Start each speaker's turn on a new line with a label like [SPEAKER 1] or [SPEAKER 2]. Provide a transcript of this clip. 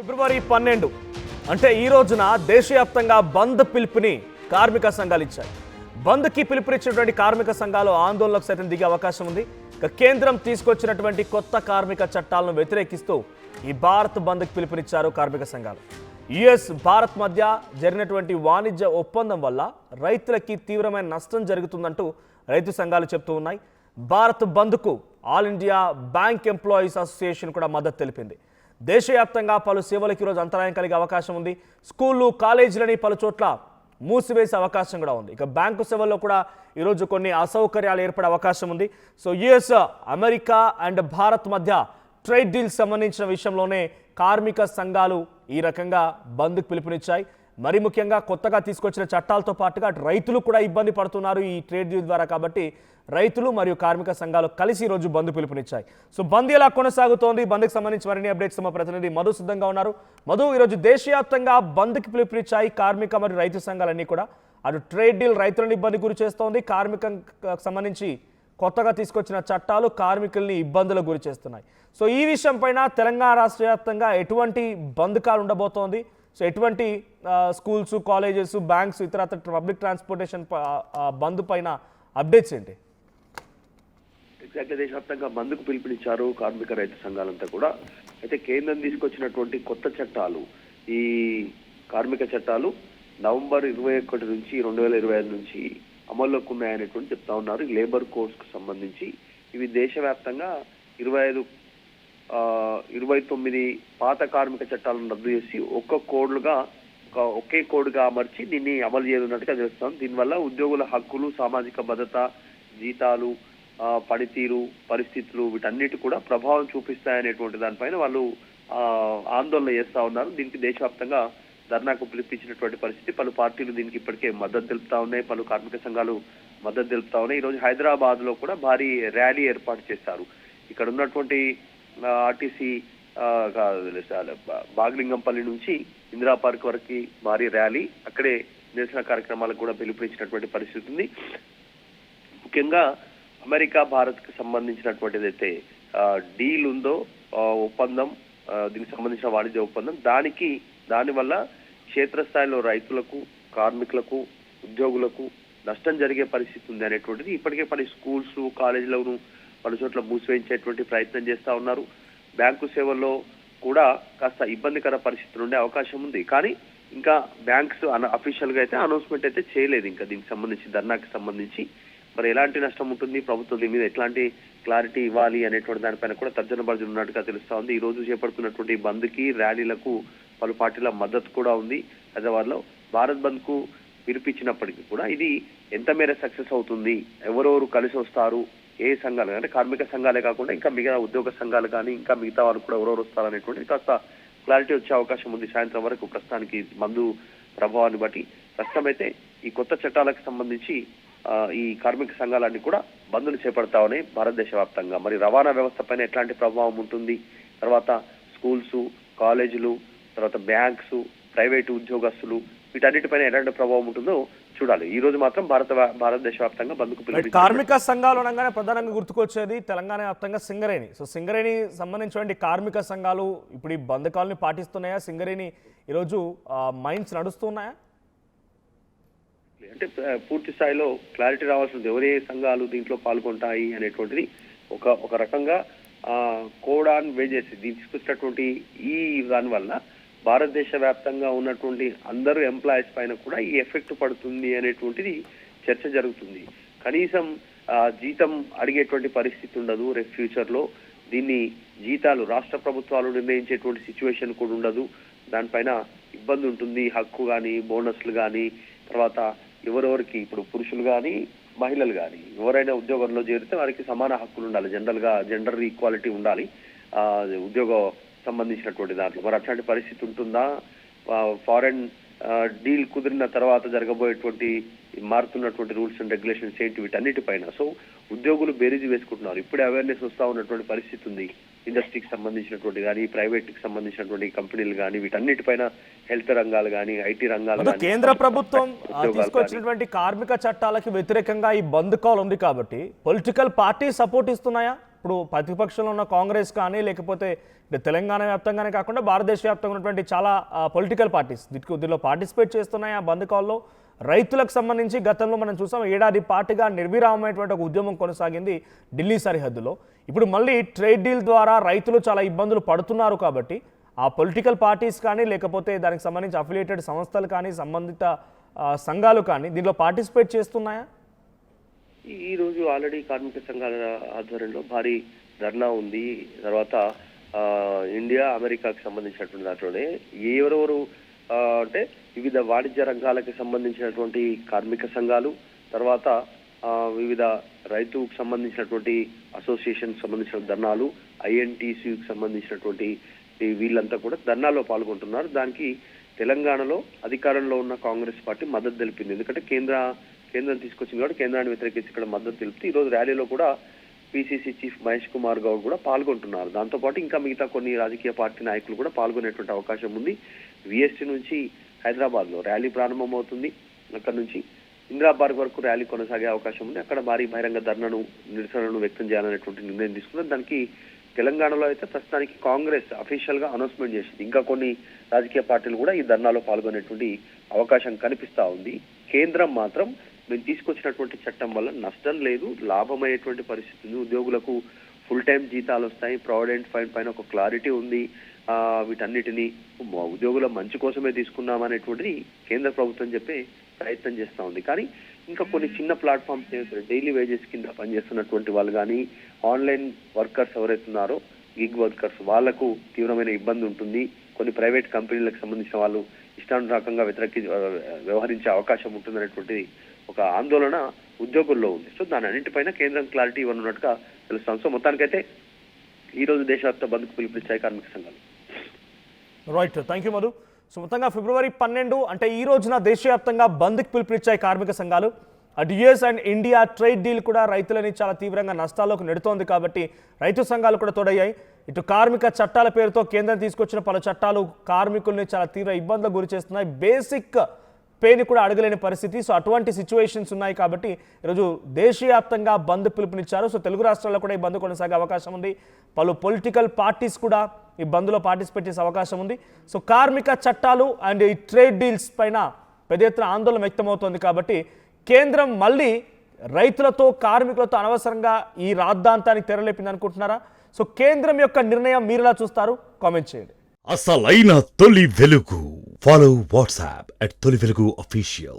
[SPEAKER 1] ఫిబ్రవరి 12 అంటే ఈ రోజున దేశవ్యాప్తంగా బంద్ పిలుపుని కార్మిక సంఘాలు ఇచ్చాయి. బంద్కి పిలుపునిచ్చినటువంటి కార్మిక సంఘాలు ఆందోళనకు సైతం దిగే అవకాశం ఉంది. ఇక కేంద్రం తీసుకొచ్చినటువంటి కొత్త కార్మిక చట్టాలను వ్యతిరేకిస్తూ ఈ భారత్ బంద్కి పిలుపునిచ్చారు కార్మిక సంఘాలు. యుఎస్ భారత్ మధ్య జరిగినటువంటి వాణిజ్య ఒప్పందం వల్ల రైతులకి తీవ్రమైన నష్టం జరుగుతుందంటూ రైతు సంఘాలు చెప్తూ ఉన్నాయి. భారత్ బంద్కు all India bank employees association కూడా మద్దతు తెలిపింది. దేశవ్యాప్తంగా పలు సేవలకు ఈరోజు అంతరాయం కలిగే అవకాశం ఉంది. స్కూళ్ళు, కాలేజీలని పలు చోట్ల మూసివేసే అవకాశం కూడా ఉంది. ఇక బ్యాంకు సేవల్లో కూడా ఈరోజు కొన్ని అసౌకర్యాలు ఏర్పడే అవకాశం ఉంది. So US, America and Bharat మధ్య ట్రేడ్ డీల్స్ సంబంధించిన విషయంలోనే కార్మిక సంఘాలు ఈ రకంగా బంద్కు పిలుపునిచ్చాయి. మరి ముఖ్యంగా కొత్తగా తీసుకొచ్చిన చట్టాలతో పాటుగా రైతులు కూడా ఇబ్బంది పడుతున్నారు ఈ ట్రేడ్ డీల్ ద్వారా. కాబట్టి రైతులు మరియు కార్మిక సంఘాలు కలిసి ఈరోజు బంద్ పిలుపునిచ్చాయి. సో బంద్ ఎలా కొనసాగుతోంది, బంద్కి సంబంధించి మరిన్ని అప్డేట్స్ మా ప్రతినిధి మధు సిద్ధంగా ఉన్నారు. మధు, ఈరోజు దేశవ్యాప్తంగా బంద్కి పిలుపునిచ్చాయి కార్మిక మరియు రైతు సంఘాలన్నీ కూడా. అటు ట్రేడ్ డీల్ రైతులను ఇబ్బంది గురి చేస్తోంది, కార్మికకు సంబంధించి కొత్తగా తీసుకొచ్చిన చట్టాలు కార్మికుల్ని ఇబ్బందులకు గురి చేస్తున్నాయి. సో ఈ విషయం పైన తెలంగాణ రాష్ట్ర వ్యాప్తంగా ఎటువంటి బంద్ కాల్ ఉండబోతోంది? సో ఎటువంటి స్కూల్స్, కాలేజెస్, బ్యాంక్స్, ఇతర పబ్లిక్ ట్రాన్స్పోర్టేషన్ బంద్ పైన అప్డేట్స్ ఏంటి?
[SPEAKER 2] ఎగ్జాక్ట్లీ దేశవ్యాప్తంగా బంద్కు పిలుపునిచ్చారు కార్మిక రైతు సంఘాలంతా కూడా. అయితే కేంద్రం తీసుకొచ్చినటువంటి కొత్త చట్టాలు, ఈ కార్మిక చట్టాలు నవంబర్ 21 నుంచి 2025 నుంచి అమల్లోకి ఉన్నాయనేటువంటి చెప్తా ఉన్నారు. లేబర్ కోడ్స్ కు సంబంధించి ఇవి దేశవ్యాప్తంగా 29 పాత కార్మిక చట్టాలను రద్దు చేసి ఒకే కోడ్గా అమర్చి దీన్ని అమలు చేయనున్నట్టుగా తెలుస్తాం. దీనివల్ల ఉద్యోగుల హక్కులు, సామాజిక భద్రత, జీతాలు, పనితీరు, పరిస్థితులు వీటన్నిటి కూడా ప్రభావం చూపిస్తాయనేటువంటి దానిపైన వాళ్ళు ఆందోళన చేస్తా ఉన్నారు. దీనికి దేశవ్యాప్తంగా ధర్నాకు పిలిపించినటువంటి పరిస్థితి. పలు పార్టీలు దీనికి ఇప్పటికే మద్దతు తెలుపుతా ఉన్నాయి, పలు కార్మిక సంఘాలు మద్దతు తెలుపుతా ఉన్నాయి. ఈరోజు హైదరాబాద్ లో కూడా భారీ ర్యాలీ ఏర్పాటు చేశారు. ఇక్కడ ఉన్నటువంటి ఆర్టీసీ బాగ్లింగంపల్లి నుంచి ఇందిరా పార్క్ వరకు భారీ ర్యాలీ, అక్కడే నిరసన కార్యక్రమాలకు కూడా పిలుపునిచ్చినటువంటి పరిస్థితి ఉంది. ముఖ్యంగా అమెరికా, భారత్ కు సంబంధించినటువంటిది అయితే డీల్ ఉందో, ఒప్పందం, దీనికి సంబంధించిన వాణిజ్య ఒప్పందం, దానివల్ల క్షేత్రస్థాయిలో రైతులకు, కార్మికులకు, ఉద్యోగులకు నష్టం జరిగే పరిస్థితి ఉంది అనేటువంటిది ఇప్పటికే పలు స్కూల్స్, కాలేజీలను పలు చోట్ల మూసివేయించేటువంటి ప్రయత్నం చేస్తా ఉన్నారు. బ్యాంకు సేవల్లో కూడా కాస్త ఇబ్బందికర పరిస్థితులు ఉండే అవకాశం ఉంది. కానీ ఇంకా బ్యాంక్స్ అఫీషియల్ గా అయితే అనౌన్స్మెంట్ అయితే చేయలేదు. ఇంకా దీనికి సంబంధించి ధర్నాకి సంబంధించి మరి ఎలాంటి నష్టం ఉంటుంది, ప్రభుత్వం దీని మీద ఎట్లాంటి క్లారిటీ ఇవ్వాలి అనేటువంటి దానిపైన కూడా తర్జన భర్జన ఉన్నట్టుగా తెలుస్తా ఉంది. ఈ రోజు చేపడుతున్నటువంటి బంద్కి, ర్యాలీలకు పలు పార్టీల మద్దతు కూడా ఉంది. హైదరాబాద్ లో భారత్ బంద్ కు పిలిపించినప్పటికీ కూడా ఇది ఎంత మేర సక్సెస్ అవుతుంది, ఎవరెవరు కలిసి వస్తారు, ఏ సంఘాలు అంటే కార్మిక సంఘాలే కాకుండా ఇంకా మిగతా ఉద్యోగ సంఘాలు కానీ ఇంకా మిగతా వాళ్ళు కూడా ఎవరెవరు వస్తారు అనేటువంటిది కాస్త క్లారిటీ వచ్చే అవకాశం ఉంది సాయంత్రం వరకు. ప్రస్తుతానికి బంధు ప్రభావాన్ని బట్టి ప్రస్తుతం అయితే ఈ కొత్త చట్టాలకు సంబంధించి ఈ కార్మిక సంఘాలన్నీ కూడా బంద్ను చేపడతా ఉన్నాయి భారతదేశ వ్యాప్తంగా. మరి రవాణా వ్యవస్థ పైన ఎట్లాంటి ప్రభావం ఉంటుంది, తర్వాత స్కూల్స్, కాలేజీలు, తర్వాత బ్యాంక్స్, ప్రైవేటు ఉద్యోగస్తులు వీటన్నిటిపైన ఎలాంటి ప్రభావం ఉంటుందో చూడాలి. ఈ రోజు మాత్రం భారతదేశ వ్యాప్తంగా బంద్కు పిలుపునిచ్చారు.
[SPEAKER 1] కార్మిక సంఘాలు అనగానే ప్రధానంగా గుర్తుకొచ్చేది తెలంగాణ వ్యాప్తంగా సింగరేణి. సో సింగరేణి సంబంధించినటువంటి కార్మిక సంఘాలు ఇప్పుడు ఈ బంద్ కాల్ని పాటిస్తున్నాయా? సింగరేణి ఈరోజు మైన్స్ నడుస్తున్నాయా?
[SPEAKER 2] అంటే పూర్తి స్థాయిలో క్లారిటీ రావాల్సింది ఎవరే సంఘాలు దీంట్లో పాల్గొంటాయి అనేటువంటిది. ఒక రకంగా కోడ్ ఆన్ వేజెస్ తీసుకొచ్చినటువంటి ఈ దాని వల్ల భారతదేశ వ్యాప్తంగా ఉన్నటువంటి అందరూ ఎంప్లాయీస్ పైన కూడా ఈ ఎఫెక్ట్ పడుతుంది అనేటువంటిది చర్చ జరుగుతుంది. కనీసం జీతం అడిగేటువంటి పరిస్థితి ఉండదు రేపు ఫ్యూచర్ లో. దీన్ని జీతాలు రాష్ట్ర ప్రభుత్వాలు నిర్ణయించేటువంటి సిచ్యువేషన్ కూడా ఉండదు. దానిపైన ఇబ్బంది ఉంటుంది. హక్కు కానీ, బోనస్లు కానీ, తర్వాత ఎవరెవరికి ఇప్పుడు పురుషులు కానీ, మహిళలు కానీ ఎవరైనా ఉద్యోగంలో చేరితే వారికి సమాన హక్కులు ఉండాలి. జెండర్ ఈక్వాలిటీ ఉండాలి ఉద్యోగం సంబంధించినటువంటి దాంట్లో. మరి అట్లాంటి పరిస్థితి ఉంటుందా? ఫారెన్ డీల్ కుదిరిన తర్వాత జరగబోయేటువంటి మారుతున్నటువంటి రూల్స్ అండ్ రెగ్యులేషన్స్ ఏంటి వీటన్నిటిపైన. సో ఉద్యోగులు బేరీజు వేసుకుంటున్నారు. ఇప్పుడే అవేర్నెస్ వస్తా ఉన్నటువంటి పరిస్థితి ఉంది. ఇండస్ట్రీకి సంబంధించినటువంటి కానీ, ప్రైవేట్ కి సంబంధించినటువంటి కంపెనీలు కానీ వీటన్నిటిపైన, హెల్త్ రంగాలు కానీ, ఐటీ రంగాలు కానీ.
[SPEAKER 1] కేంద్ర ప్రభుత్వం తీసుకొచ్చినటువంటి కార్మిక చట్టాలకు వ్యతిరేకంగా ఈ బంద్ కాల్ ఉంది కాబట్టి పొలిటికల్ పార్టీ సపోర్ట్ ఇస్తున్నాయా? ఇప్పుడు ప్రతిపక్షంలో ఉన్న కాంగ్రెస్ కానీ లేకపోతే ఇటు తెలంగాణ వ్యాప్తంగానే కాకుండా భారతదేశ వ్యాప్తంగా ఉన్నటువంటి చాలా పొలిటికల్ పార్టీస్ దీనిలో పార్టిసిపేట్ చేస్తున్నాయి. ఆ బంద్ కాల్లో రైతులకు సంబంధించి గతంలో మనం చూసాం ఏడాది పాటుగా నిర్విరామమైనటువంటి ఒక ఉద్యమం కొనసాగింది ఢిల్లీ సరిహద్దులో. ఇప్పుడు మళ్ళీ ట్రేడ్ డీల్ ద్వారా రైతులు చాలా ఇబ్బందులు పడుతున్నారు కాబట్టి ఆ పొలిటికల్ పార్టీస్ కానీ లేకపోతే దానికి సంబంధించి అఫిలియేటెడ్ సంస్థలు కానీ సంబంధిత సంఘాలు కానీ దీనిలో పార్టిసిపేట్ చేస్తున్నాయా?
[SPEAKER 2] ఈ రోజు ఆల్రెడీ కార్మిక సంఘాల ఆధ్వర్యంలో భారీ ధర్నా ఉంది. తర్వాత ఇండియా అమెరికాకి సంబంధించినటువంటి దాంట్లోనే ఎవరెవరు అంటే వివిధ వాణిజ్య రంగాలకు సంబంధించినటువంటి కార్మిక సంఘాలు, తర్వాత వివిధ రైతుకు సంబంధించినటువంటి అసోసియేషన్ సంబంధించిన ధర్నాలు, ఐఎన్టీసీకి సంబంధించినటువంటి వీళ్ళంతా కూడా ధర్నాలో పాల్గొంటున్నారు. దానికి తెలంగాణలో అధికారంలో ఉన్న కాంగ్రెస్ పార్టీ మద్దతు తెలిపింది. ఎందుకంటే కేంద్రం తీసుకొచ్చింది కాబట్టి కేంద్రాన్ని వ్యతిరేకించి ఇక్కడ మద్దతు తెలుపుతూ ఈ రోజు ర్యాలీలో కూడా పిసిసి చీఫ్ మహేష్ కుమార్ గౌడ్ కూడా పాల్గొంటున్నారు. దాంతోపాటు ఇంకా మిగతా కొన్ని రాజకీయ పార్టీ నాయకులు కూడా పాల్గొనేటువంటి అవకాశం ఉంది. విఎస్టీ నుంచి హైదరాబాద్ లో ర్యాలీ ప్రారంభమవుతుంది. అక్కడ నుంచి ఇందిరా పార్క్ వరకు ర్యాలీ కొనసాగే అవకాశం ఉంది. అక్కడ భారీ బహిరంగ ధర్నాను నిరసనను వ్యక్తం చేయాలనేటువంటి నిర్ణయం తీసుకున్నారు. దానికి తెలంగాణలో అయితే ప్రస్తుతానికి కాంగ్రెస్ అఫీషియల్ గా అనౌన్స్మెంట్ చేసింది. ఇంకా కొన్ని రాజకీయ పార్టీలు కూడా ఈ ధర్నాలో పాల్గొనేటువంటి అవకాశం కనిపిస్తా ఉంది. కేంద్రం మాత్రం మేము తీసుకొచ్చినటువంటి చట్టం వల్ల నష్టం లేదు, లాభమయ్యేటువంటి పరిస్థితి ఉంది, ఉద్యోగులకు ఫుల్ టైం జీతాలు వస్తాయి, ప్రావిడెంట్ ఫండ్ పైన ఒక క్లారిటీ ఉంది, వీటన్నిటిని ఉద్యోగుల మంచి కోసమే తీసుకున్నామనేటువంటిది కేంద్ర ప్రభుత్వం చెప్పే ప్రయత్నం చేస్తూ ఉంది. కానీ ఇంకా కొన్ని చిన్న ప్లాట్ఫామ్స్ డైలీ వేజెస్ కింద పనిచేస్తున్నటువంటి వాళ్ళు కానీ ఆన్లైన్ వర్కర్స్ ఎవరైతున్నారో గిగ్ వర్కర్స్ వాళ్లకు తీవ్రమైన ఇబ్బంది ఉంటుంది. కొన్ని ప్రైవేట్ కంపెనీలకు సంబంధించిన వాళ్ళు ఇష్టానుసారంగా వ్యవహరించే అవకాశం ఉంటుందనేటువంటి ఒక ఆందోళన ఉద్యోగుల్లో ఉంది. సో దాని అన్నింటిపైన కేంద్రం క్లారిటీ ఇవ్వనున్నట్టుగా తెలుస్తాం. సో మొత్తానికైతే ఈ రోజు దేశవ్యాప్త బంద్కు పిలుపునిచ్చాయి కార్మిక సంఘాలు.
[SPEAKER 1] Right, thank you Madhu. So మొత్తంగా ఫిబ్రవరి 12 అంటే ఈ రోజున దేశవ్యాప్తంగా బంద్కి పిలుపునిచ్చాయి కార్మిక సంఘాలు. అటు US and India trade deal కూడా రైతులని చాలా తీవ్రంగా నష్టాల్లోకి నెడుతోంది కాబట్టి రైతు సంఘాలు కూడా తోడయ్యాయి. ఇటు కార్మిక చట్టాల పేరుతో కేంద్రం తీసుకొచ్చిన పలు చట్టాలు కార్మికుల్ని చాలా తీవ్ర ఇబ్బందులకు గురి చేస్తున్నాయి. బేసిక్ పేని కూడా అడగలేని పరిస్థితి. సో అటువంటి సిచ్యువేషన్స్ ఉన్నాయి కాబట్టి ఈరోజు దేశవ్యాప్తంగా బంద్ పిలుపునిచ్చారు. సో తెలుగు రాష్ట్రాల్లో కూడా ఈ బంద్ కొనసాగే అవకాశం ఉంది. పలు పొలిటికల్ పార్టీస్ కూడా ఈ బంద్లో పార్టిసిపేట్ చేసే అవకాశం ఉంది. సో కార్మిక చట్టాలు అండ్ ఈ ట్రేడ్ డీల్స్ పైన పెద్ద ఎత్తున ఆందోళన వ్యక్తమవుతోంది కాబట్టి కేంద్రం మళ్ళీ రైతులతో కార్మికులతో అనవసరంగా ఈ రాద్ధాంతానికి తెరలేపింది అనుకుంటున్నారా? సో కేంద్రం యొక్క నిర్ణయం మీరెలా చూస్తారు? కామెంట్ చేయండి.
[SPEAKER 3] అసలైన తొలి వెలుగు. ఫాలో వాట్సాప్ @తొలి వెలుగు official.